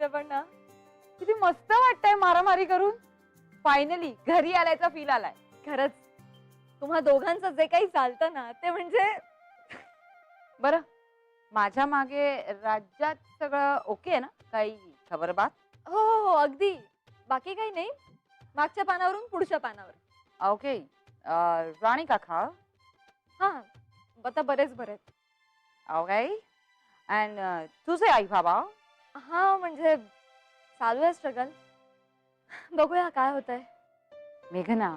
वाटतं पण ना, किती मस्त वाटतंय मारामारी करून. फायनली घरी आल्याचा फील आलाय. खरंच तुम्हा दोघांचं जे काही चालतं ना ते म्हणजे. बरं, माझ्या मागे राज्यात सगळं ओके आहे ना? काही खबरबात? हो हो हो, अगदी. बाकी काही नाही. मागच्या पानावरून पुढच्या पानावर. ओके. राणी काका? हा, आता बरेच बरेच. ओके. अँड तुझे आई बाबा? हा, म्हणजे चालू आहे स्ट्रगल. बघूया काय होतंय. मेघना,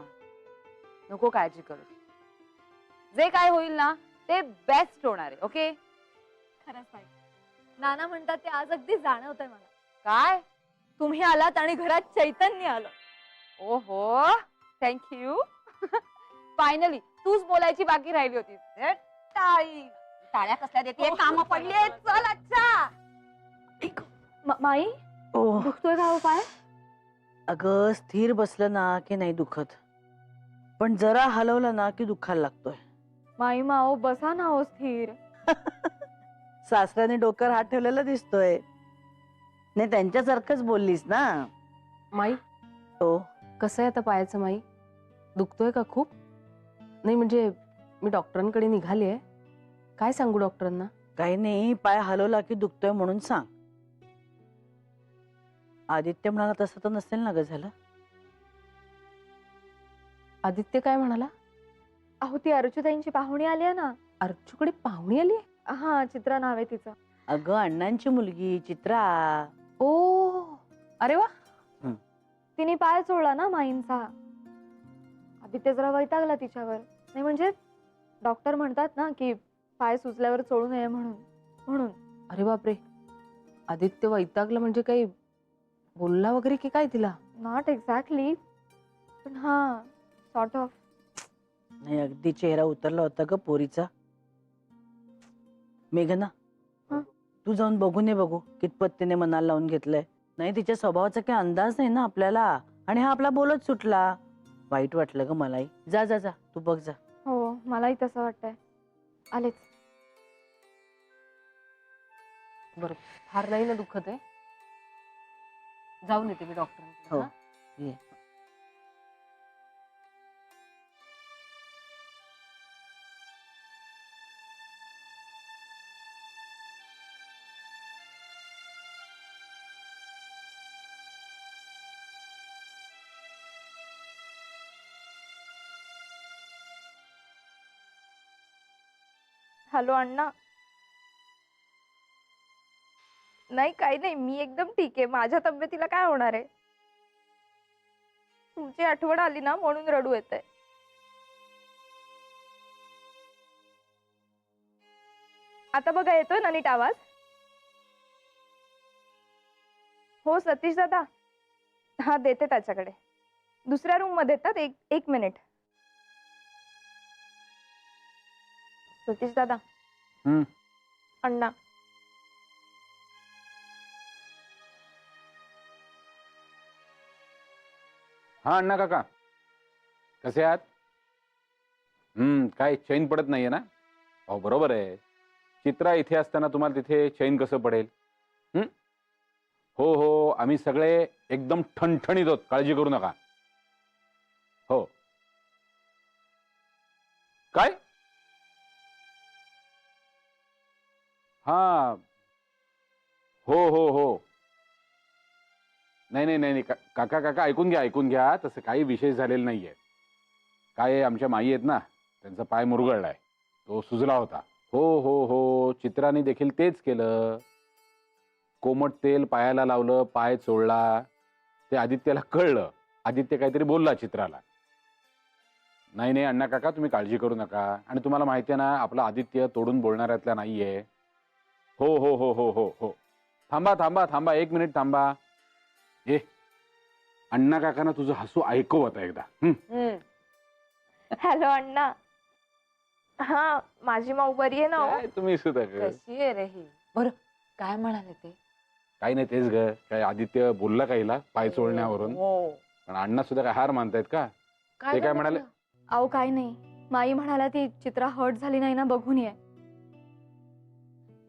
नको काळजी करू. जे काय होईल ना ते बेस्ट होणार आहे. ओके. खरंच ताई, नाना म्हणतात ते आज अगदी जाणवतंय मला. काय? तुम्ही आलात आणि घरात चैतन्य आलं. ओहो, थँक्यू. फायनली तूच बोलायची बाकी राहिली होती. टाळी टाळ्या कसल्या देते, काम पडले. चल अच्छा. माई, ओ दुखतोय का पाय? अगं, स्थिर बसलं ना की नाही दुखत, पण जरा हलवलं ना की दुखायला लागतोय. माई माओ, बसा ना हो स्थिर. सासऱ्याने डोक्यावर हात ठेवलेला दिसतोय. नाही, त्यांच्यासारखंच बोललीस ना. माई, हो. कसं आहे आता पायाचं माई? दुखतोय का खूप? नाही म्हणजे मी डॉक्टरांकडे निघाली आहे. काय सांगू डॉक्टरांना? काही नाही, पाय हलवला की दुखतोय म्हणून सांग. आदित्य म्हणाला तसं तर नसेल ना ग झालं? आदित्य काय म्हणाला? अहो, ती अर्जुताईंची पाहुणी आली आहे ना. अर्जूकडे पाहुणी आली? हा, चित्रा नाव आहे तिचं. अगं, अण्णांची मुलगी चित्रा. ओ, अरे वा. तिने पाय चोळला ना माईंचा. आदित्य जरा वैतागला तिच्यावर. नाही म्हणजे डॉक्टर म्हणतात ना की पाय सुजल्यावर चोळू नये म्हणून. म्हणून. अरे बापरे, आदित्य वैतागला म्हणजे काही बोलला वगैरे की काय तिला? नॉट एक्झॅक्टली, पण हा, सॉर्ट ऑफ. नाही, अगदी चेहरा उतरला होता ग पोरीचा. मेघना, हं? तू जाऊन बघून ये, बघू कितपत तिने मनाला लावून घेतलंय. नाही, तिच्या स्वभावाचा काही अंदाज नाही ना आपल्याला. आणि हा आपला बोलत सुटला. वाईट वाटलं ग मलाही. जा जा जा, तू बघ जा. हो, मलाही तसं वाटतंय. आलेच. बरं, फार नाही ना दुखत आहे? जाऊन येते मी डॉक्टरांकडे. हो, हा? ये. हॅलो अण्णा. नाही, काही नाही, मी एकदम ठीक आहे. माझ्या तब्येतीला काय होणार आहे. तुमची आठवण आली ना म्हणून रडू येतंय. आता बघा, येतोय ना नीट आवाज? हो सतीश दादा. हा, देते त्याच्याकडे. दुसऱ्या रूम मध्ये येतात. एक मिनिट. सतीश दादा. अण्णा. हा अण्णा काका, कसे आहात? काय चैन पडत नाहीये ना? अहो बरोबर आहे, चित्रा इथे असताना तुम्हाला तिथे चैन कसं पडेल? हो हो, आम्ही सगळे एकदम ठणठणीत आहोत, काळजी करू नका. हो. काय? हा, हो हो हो. नाही नाही नाही नाही, काका काका ऐकून घ्या, ऐकून घ्या. तसं काही विशेष झालेलं नाहीये. काय आमच्या माई आहेत ना, त्यांचा पाय मुरगळलाय, तो सुजला होता. हो हो हो, चित्राने देखील तेच केलं. कोमट तेल पायाला लावलं, पाय चोळला. ते आदित्यला कळलं. आदित्य काहीतरी बोलला चित्राला. नाही नाही अण्णा काका, तुम्ही काळजी करू नका. आणि तुम्हाला माहिती आहे ना, आपला आदित्य तोडून बोलणाऱ्यातला नाहीये. हो हो हो हो हो हो. थांबा थांबा थांबा, 1 मिनिट थांबा. ए, अण्णा काकांना तुझं हसू ऐकव आता एकदा. हॅलो अण्णा. हा, माझी माऊ बरी आहे ना हो? काय तुम्ही सुद्धा कशी आहे रे ही? बरं, काय म्हणाले ते? काही नाही, तेच ग. काय आदित्य बोलला काहीला पाय चोळण्यावरून? हो. पण अण्णा सुद्धा काय हार मानतायत का? ते काय म्हणाले? अहो काही नाही, माई म्हणाला ती चित्रा हर्ट झाली नाही ना, बघून ये.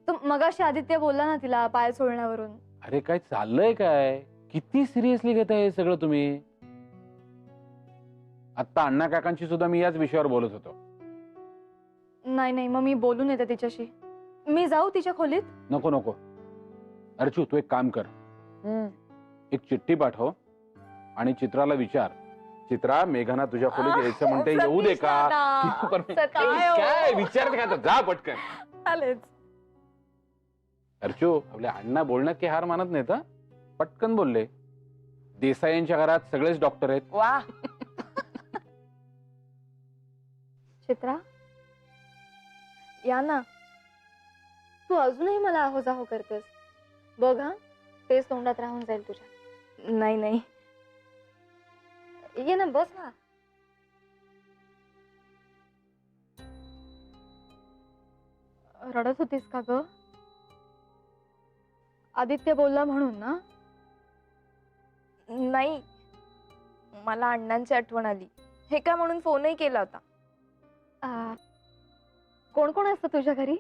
मगाशी आदित्य बोलला ना तिला पाय सोडण्यावरून. अरे काय चाललंय काय? किती सिरियसली घेताय हे सगळं तुम्ही? आता अण्णा काकांशी सुद्धा मी याच विषयावर बोलत होतो. नाही नाही, मग मी बोलून येते तिच्याशी. मी जाऊ तिच्या खोलीत? नको नको अर्चू, तू एक काम कर, एक चिठ्ठी पाठव आणि चित्राला विचार, चित्रा मेघना तुझ्या खोलीत यायचं म्हणते, येऊ दे का? पण काय विचारते का आता? जा पटकन. चालेल. अर्चू, आपल्या अण्णा बोलण्यात की हार मानत नाहीत हं? पटकन बोलले. देसाईंच्या घरात सगळेच डॉक्टर आहेत. वा. चित्रा, या ना. तू अजूनही मला आहो जाहो करतेस. बघ हा, तेच तोंडात राहून जाईल तुझ्या. नाही नाही, ये ना, बस ना. रडत होतीस का ग? आदित्य बोलला म्हणून ना? नाही, मला अण्णांची आठवण आली. हे का म्हणून फोनही केला होता. कोण कोण असतं तुझ्या घरी?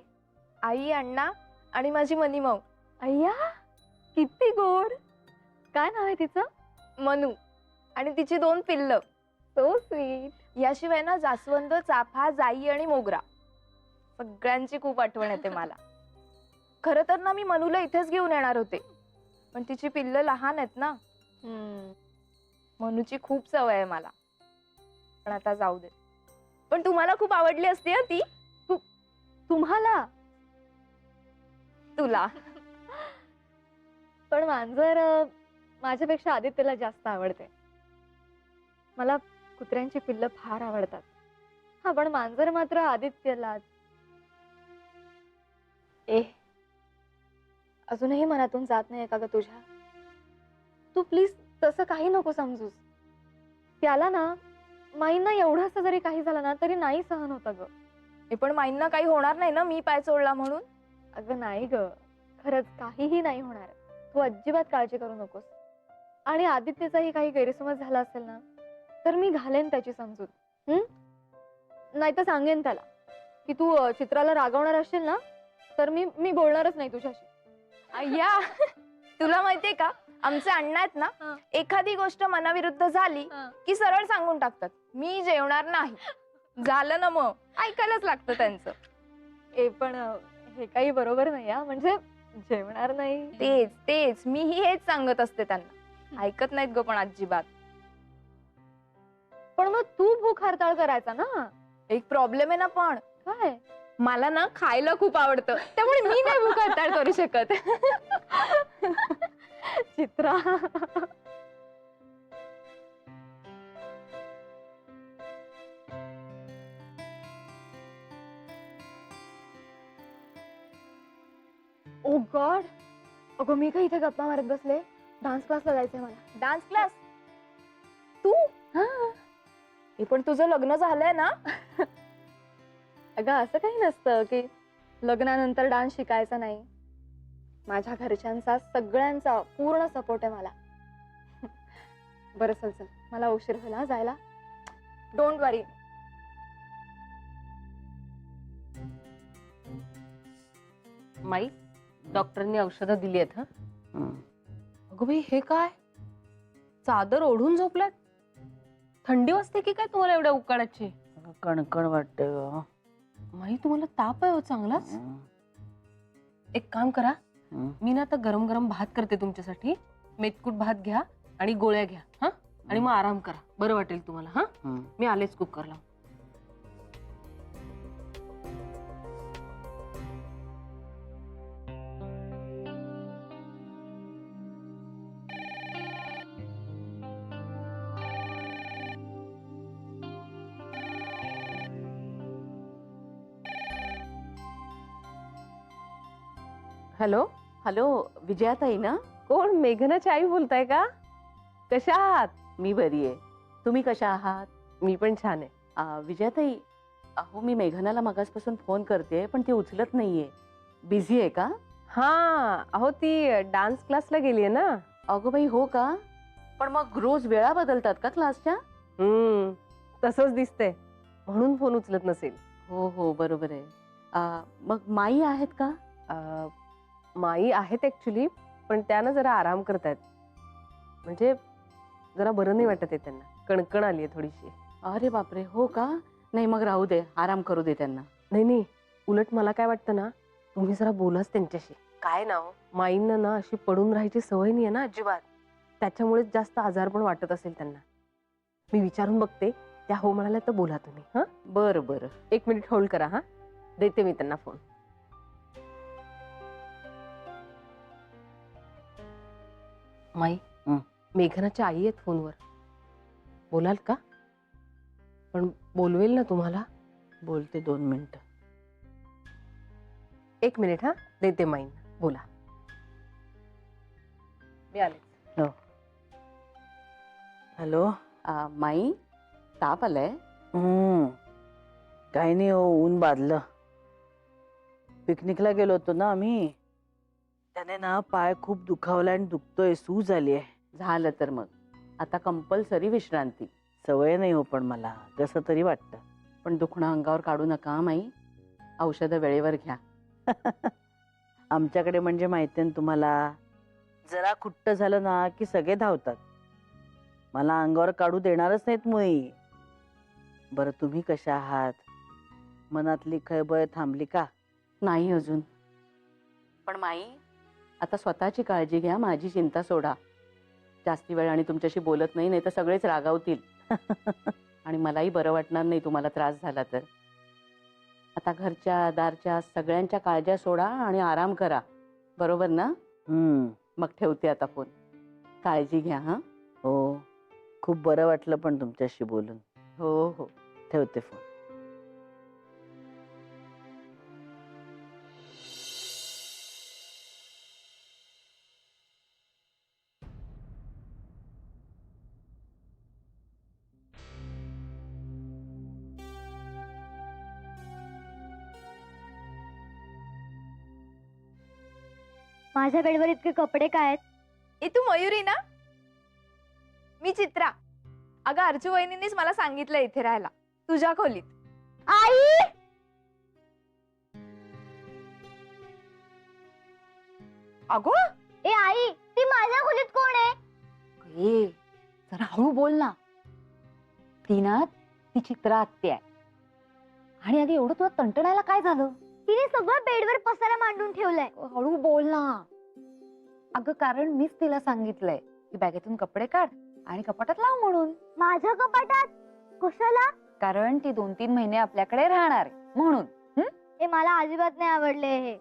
आई, अण्णा आणि माझी मनीमाऊ. अय्या, किती गोड. काय नाव आहे तिचं? मनू. आणि तिची 2 पिल्लं. So sweet. याशिवाय ना जास्वंद, चाफा, जाई आणि मोगरा. सगळ्यांची खूप आठवण येते मला. खरं तर ना मी मनूला इथेच घेऊन येणार होते, पण तिची पिल्लं लहान आहेत ना. मनूची खूप सवय आहे मला. पण आता जाऊ दे. पण तुम्हाला खूप आवडली असती हं ती. तुम्हाला? तुला. पण मांजर माझ्यापेक्षा आदित्यला जास्त आवडते. मला कुत्र्यांची पिल्लं फार आवडतात. हा, पण मांजर मात्र आदित्यला. अजूनही मनातून जात नाही का ग तुझ्या? तू प्लीज तसं काही नको समजूस. त्याला ना, माईंना एवढंसं जरी काही झालं ना तरी नाही सहन होतं ग. पण माईंना काही होणार नाही ना मी पाय सोडला म्हणून? अगं नाही ग, खरंच काहीही नाही होणार. तू अजिबात काळजी करू नकोस. आणि आदित्यचाही काही गैरसमज झाला असेल ना तर मी घालेन त्याची समजूत. नाही तर सांगेन त्याला की तू चित्राला रागवणार असशील ना तर मी बोलणारच नाही तुझ्याशी. अय्या, तुला माहितीये का, आमचे अण्णा आहेत ना, एखादी गोष्ट मनाविरुद्ध झाली की सरळ सांगून टाकतात, मी जेवणार नाही. झालं ना, मग ऐकायलाच लागतं त्यांचं. पण हे काही बरोबर नाही हा. म्हणजे जेवणार नाही तेच तेच मीही हेच सांगत असते त्यांना. ऐकत नाहीत ग पण अजिबात. पण मग तू भूक हरताळ करायचा ना. एक प्रॉब्लेम आहे ना, पण काय? मला ना खायला खूप आवडतं, त्यामुळे मी नाही भूक हरताळ करू शकत. चित्रा, ओ गॉड. अगं मी काय इथे गप्पा मारत बसले? डान्स क्लासला जायचंय मला. Dance class? तू? हे पण तुझं लग्न झालंय ना? अगं असं काही नसतं की लग्नानंतर डान्स शिकायचा नाही. माझ्या घरच्यांचा सगळ्यांचा पूर्ण सपोर्ट आहे मला. बरं चल चल, मला उशीर होईल हा जायला. डोंट वरी. माई, डॉक्टरनी औषधं दिली आहेत. हा, अगं बाई, हे काय? चादर ओढून झोपल्यात? थंडी वाजते की काय तुम्हाला एवढ्या उकाड्याची? कणकण वाटते ग. माई, तुम्हाला ताप आहे हो चांगलाच. एक काम करा, मी ना आता गरम गरम भात करते तुमच्यासाठी. मेथकूट भात घ्या आणि गोळ्या घ्या. हा, आणि मग आराम करा, बरं वाटेल तुम्हाला. हा, मी आलेच कुकरला. हॅलो हॅलो, विजयाताई ना? कोण? मेघनाची आई बोलताय का? कशा आहात? मी बरी आहे. तुम्ही कशा आहात? मी पण छान आहे. विजयाताई, अहो मी मेघनाला मगासपासून फोन करते पण ती उचलत नाहीये. बिझी आहे का? हा, अहो ती डान्स क्लासला गेलीये ना. अगो बाई, हो का? पण मग रोज वेळा बदलतात का क्लासच्या? तसंच दिसतंय, म्हणून फोन उचलत नसेल. हो हो, बरोबर आहे. मग माई आहेत का? माई आहेत ऍक्च्युली, पण त्या ना जरा आराम करतायत. म्हणजे जरा बरं नाही वाटत आहे त्यांना. कणकण आली आहे थोडीशी. अरे बापरे, हो का? नाही मग राहू दे, आराम करू दे त्यांना. नाही नाही, उलट मला काय वाटतं ना, तुम्ही जरा बोलाच त्यांच्याशी. काय ना हो, माईंना ना अशी पडून राहायची सवय नाही आहे ना अजिबात. त्याच्यामुळेच जास्त आजार पण वाटत असेल त्यांना. मी विचारून बघते, त्या हो म्हणाल्या तर बोला तुम्ही. हा, बरं बरं. 1 मिनिट होल्ड करा. हा, देते मी त्यांना फोन. माई, मेघनाच्या आई आहेत फोनवर. बोलाल का? पण बोलवेल ना तुम्हाला? बोलते 2 मिनिटं. 1 मिनिट. हा, देते माईंना. बोला. मी आले. हॅलो. माई, ताप आलाय? काही नाही हो, ऊन बादलं. पिकनिकला गेलो होतो ना आम्ही. त्याने ना पाय खूप दुखावला आणि दुखतोय, सूज आली आहे. झालं तर मग आता कंपल्सरी विश्रांती. सवय नाही हो पण मला, कसं तरी वाटतं. पण दुखणं अंगावर काढू नका माई. औषधं वेळेवर घ्या. आमच्याकडे म्हणजे माहिती ना तुम्हाला, जरा खुट्ट झालं ना की सगळे धावतात. मला अंगावर काढू देणारच नाहीत मुळी. बरं तुम्ही कशा आहात? मनातली खळबळ थांबली का? नाही अजून. पण माई, आता स्वतःची काळजी घ्या. माझी चिंता सोडा. जास्ती वेळ आणि तुमच्याशी बोलत नाही तर सगळेच रागावतील. आणि मलाही बरं वाटणार नाही तुम्हाला त्रास झाला तर. आता घरच्या दारच्या सगळ्यांच्या काळज्या सोडा आणि आराम करा. बरोबर ना? मग ठेवते आता फोन. काळजी घ्या. हा. हो, खूप बरं वाटलं पण तुमच्याशी बोलून. हो हो. ठेवते फोन. माझ्या बेडवर इतके कपडे काय आहेत? ए तू मयुरी ना? मी चित्रा. अगं अर्जू वहिनींनीच मला सांगितलं इथे राहायला, तुझ्या खोलीत. आई, अगो ए आई, ती माझ्या खोलीत कोण आहे? ए, जरा हळू बोल ना. ती ना, ती चित्रा आत्या आहे. आणि आधी एवढं तुला तंटणायला काय झालं? तिने सगळं बेडवर पसारा मांडून ठेवलाय. हळू बोल ना. अगं कारण मीच तिला सांगितलंय की बॅगेतून कपडे काढ आणि कपाटात लाव म्हणून. माझ्या कपाटात? कशाला? कारण ती 2-3 महिने आपल्याकडे राहणार आहे म्हणून. ए मला अजिबात नाही आवडले हे.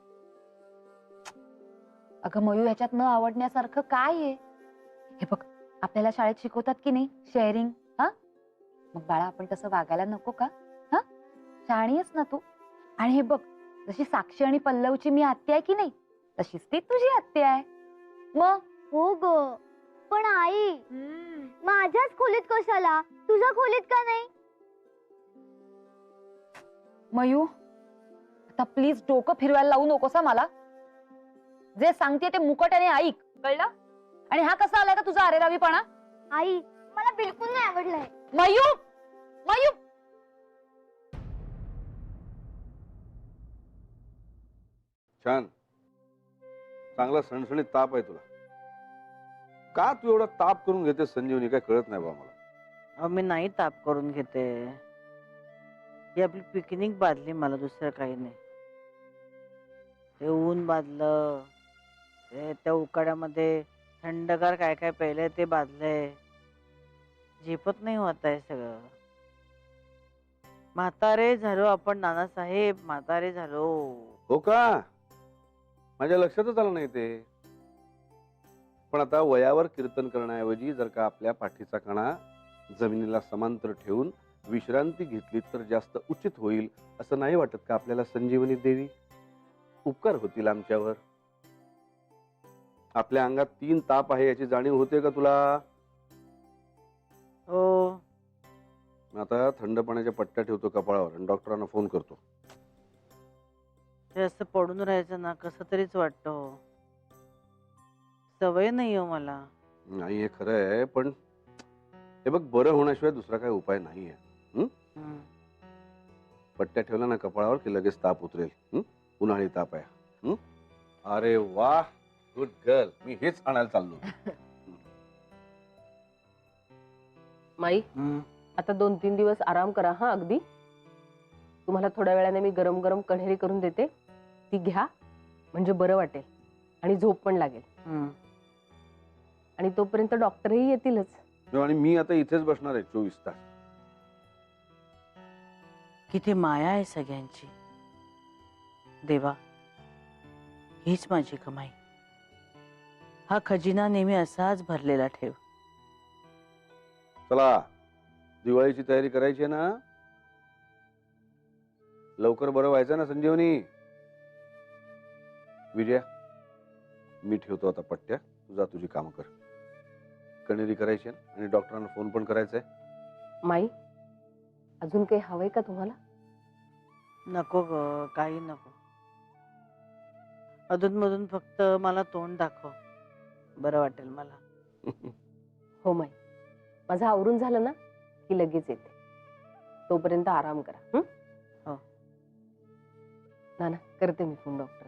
अगं मयू, ह्याच्यात न आवडण्यासारखं काय आहे? हे बघ, आपल्याला शाळेत शिकवतात की नाही शेअरिंग. हा, मग बाळा आपण तसं वागायला नको का? हा, शहाणी आहेस ना तू. आणि हे बघ, जशी साक्षी आणि पल्लवची मी आत्या आहे की नाही, तशीच ती तुझी आत्या आहे. मग हो ग, पण आई माझ्याच खोलीत कशाला? तुझ्या खोलीत का नाही? मयू, आता प्लीज डोकं फिरवायला लावू नकोस हा मला. जे सांगते ते मुकट्याने ऐक, कळलं? आणि हा कसा आलाय का तुझा अरेरावीपणा? आई, मला बिलकुल नाही आवडलंय. Mu, mu. छान, चांगला सणसणीत ताप आहे तुला. का तू एवढा ताप करून घेते संजीवनी, काय कळत नाही बा मला. अहो मी नाही ताप करून घेते. ही आपली पिकनिक बादली मला, दुसरं काही नाही. ते ऊन बादलं, ते त्या उकाड्यामध्ये थंडगार काय काय प्यायलंय ते बादलंय. झेपत नाही होत आहे सगळं. म्हातारे झालो आपण नानासाहेब, म्हातारे झालो. हो का? माझ्या लक्षातच आलं नाही ते. पण आता वयावर कीर्तन करण्याऐवजी जर का आपल्या पाठीचा कणा जमिनीला समांतर ठेवून विश्रांती घेतली तर जास्त उचित होईल, असं नाही वाटत का आपल्याला संजीवनी देवी? उपकार होतील आमच्यावर. आपल्या अंगात 3 ताप आहे याची जाणीव होते का तुला? हो. आता थंड पाण्याच्या पट्ट्या ठेवतो कपाळावर आणि डॉक्टरांना फोन करतो. ते असं पडून राहायचं ना कसं तरीच वाटतं हो. सवय नाही हो मला. नाही, हे खरं आहे, पण हे बघ, बरं होण्याशिवाय दुसरा काही उपाय नाहीये. पट्ट्या ठेवल्या ना कपाळावर की लगेच ताप उतरेल. उन्हाळी ताप आहे. अरे वा, गुड गर्ल, मी हेच आणायला चाललो. माई हं. आता 2-3 दिवस आराम करा हा. अगदी तुम्हाला थोड्या वेळाने मी गरम गरम कण्हेरी करून देते, ती घ्या म्हणजे बरं वाटेल आणि झोप पण लागेल. हं. आणि तोपर्यंत डॉक्टरही येतीलच. आणि मी आता इथेच बसणार आहे 24 तास. किती माया आहे सगळ्यांची. देवा, हीच माझी कमाई. हा खजिना नेहमी असाच भरलेला ठेव. चला, दिवाळीची तयारी करायची आहे ना. लवकर बरं व्हायचं ना संजीवनी. विजया, मी ठेवतो आता पट्ट्या. तुझा तुझी कामं कर. कणेरी करायची आहे आणि डॉक्टरांना फोन पण करायचा आहे. माई अजून काही हवंय का तुम्हाला? नको ग, काही नको. अधूनमधून फक्त मला तोंड दाखव, बरं वाटेल मला. हो माई, माझं आवरून झालं ना की लगेच येते. तोपर्यंत आराम करा. हं? हो. ना करते मी फोन डॉक्टर.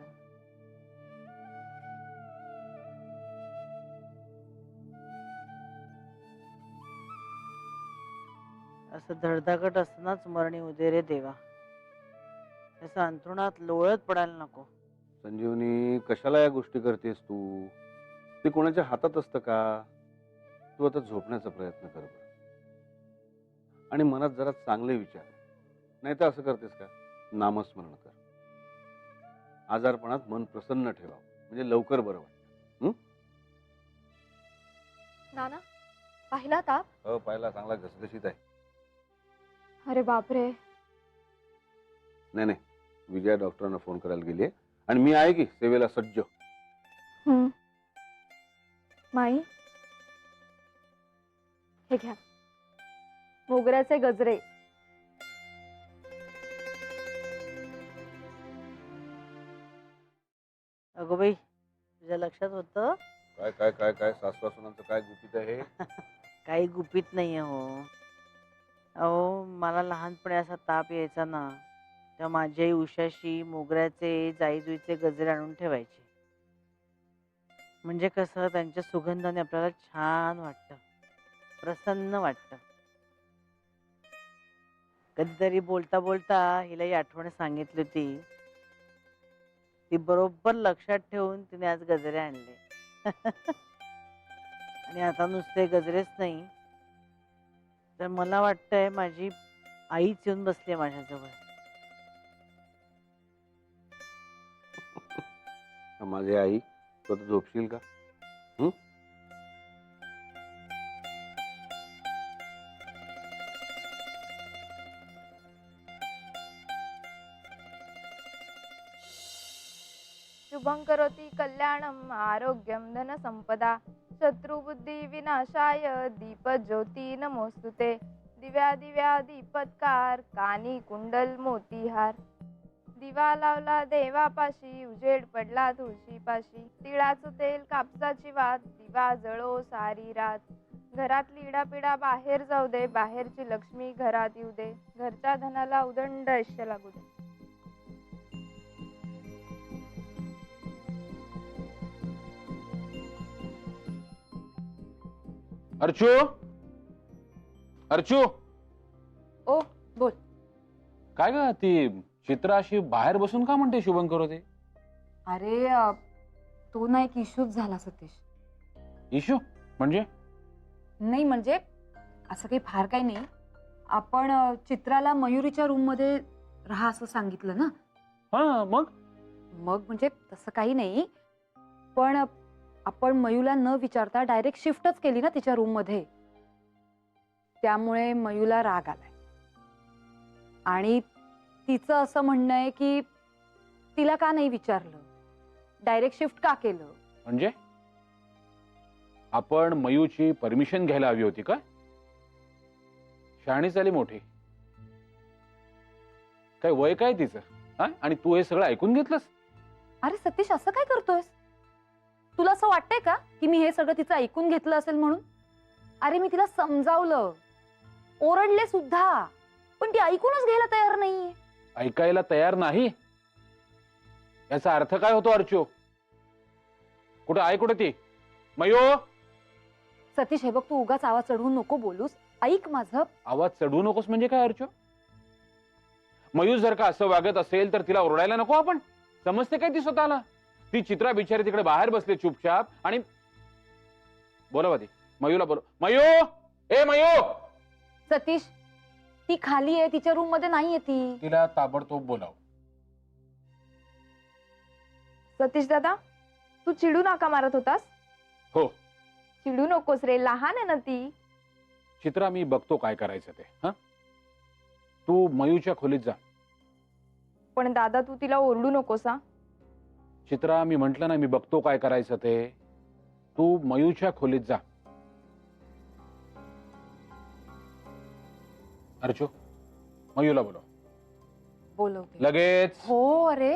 असं धडधाकट असतानाच मरणी उदे रे देवा. असं अंथरुणात लोळत पडायला नको. संजीवनी, कशाला या गोष्टी करतेस तू? ते कोणाच्या हातात असतं का? तू आता झोपण्याचा प्रयत्न कर बरं. आणि मनात जरा चांगले विचार. नाही तर असं करतेस का? नामस्मरण कर. आजारपणात मन प्रसन्न ठेवा, म्हणजे लवकर बरं वाटतं. नाना, पाहिला ताप? हो, पाहिला. चांगला घसघशीत आहे. अरे बापरे. नाही, विजया डॉक्टरांना फोन करायला गेली आणि मी आहे की सेवेला सज्ज. माई, हे घ्या, मोगऱ्याचे गजरे. अगो बाई, तुझ्या लक्षात होतं? काय काय काय काय सासवासुनांचं काय गुपित आहे? काही गुपित नाहीये हो. अहो, मला लहानपणी असा ताप यायचा ना, तेव्हा माझी आई उशाशी मोगऱ्याचे जाईजुईचे गजरे आणून ठेवायचे. म्हणजे कसं, त्यांच्या सुगंधाने आपल्याला छान वाटतं, प्रसन्न वाटतं. कधीतरी बोलता बोलता हिला ही आठवण सांगितली होती. ती बरोबर लक्षात ठेवून तिने आज गजरे आणले. आणि आता नुसते गजरेच नाही, तर मला वाटतंय माझी आईच येऊन बसली माझ्याजवळ. माझी आई, तू आता झोपशील का? शुभं करोति कल्याणम आरोग्यम धन संपदा शत्रुबुद्धी विनाशाय दीपज्योती नमोस्तुते. दिव्या दिव्या दीपत्कार कानी कुंडल मोतीहार. दिवा लावला देवापाशी उजेड पडला तुळशीपाशी. तिळाचं तेल कापसाची वात दिवा जळो सारी रात. घरातली इडापिडा बाहेर जाऊ दे, बाहेरची लक्ष्मी घरात येऊ दे. घरच्या धनाला उदंड आयुष्य लागू दे. अर्चू, अर्चू, ओ, बोल. काय ग, ती चित्रा अशी बाहेर बसून का म्हणते शुभं करोति? अरे, तो ना एक इश्यूच झाला सतीश. इशू म्हणजे? नाही म्हणजे असं काही फार काही नाही. आपण चित्राला मयुरीच्या रूम मध्ये राहा असं सांगितलं ना. हा, मग म्हणजे तसं काही नाही, पण आपण मयूला न विचारता डायरेक्ट शिफ्टच केली ना तिच्या रूम मध्ये. त्यामुळे मयूला राग आलाय आणि तिचं असं म्हणणं आहे की तिला का नाही विचारलं, डायरेक्ट शिफ्ट का केलं. म्हणजे आपण मयूची परमिशन घ्यायला हवी होती का? शहाणी झाली मोठी. काय वय काय तिचं? हा, आणि तू हे सगळं ऐकून घेतलंस? अरे सतीश, असं काय करतोयस? तुला असं वाटतंय का की मी हे सगळं तिचं ऐकून घेतलं असेल म्हणून? अरे, मी तिला समजावलं, ओरडले सुद्धा, पण ती ऐकूनच घ्यायला तयार नाहीये. ऐकायला तयार नाही याचा अर्थ काय होतो अर्चू? कुठे आहे कुठे ती मयो? सतीश हे बघ, तू उगाच आवाज चढवून नको बोलूस. ऐक माझं. आवाज चढवू नकोस म्हणजे काय अर्चो? मयूस जर का असं वागत असेल तर तिला ओरडायला नको आपण? समजते काय ती स्वतःला? ती चित्रा बिचारी तिकडे बाहेर बसले चुपचाप आणि बोलावा ती मयूला बोल. मयो, ए मयो! सतीश, ती खाली आहे, तिच्या रूम मध्ये नाहीये ती. तिला ताबडतोब बोलाव. सतीश दादा, तू चिडू नका मारत होतास. हो. चिडू नकोस रे, लहान आहे ना ती. चित्रा, मी बघतो काय करायचं ते. हा, तू मयूच्या खोलीत जा. पण दादा तू तिला ओरडू नकोस हा. चित्रा, मी म्हंटल ना, मी बघतो काय करायचं ते. तू मयूच्या खोलीत जा. अर्चो, मयूला बोलव बोलवते. लगेच. हो अरे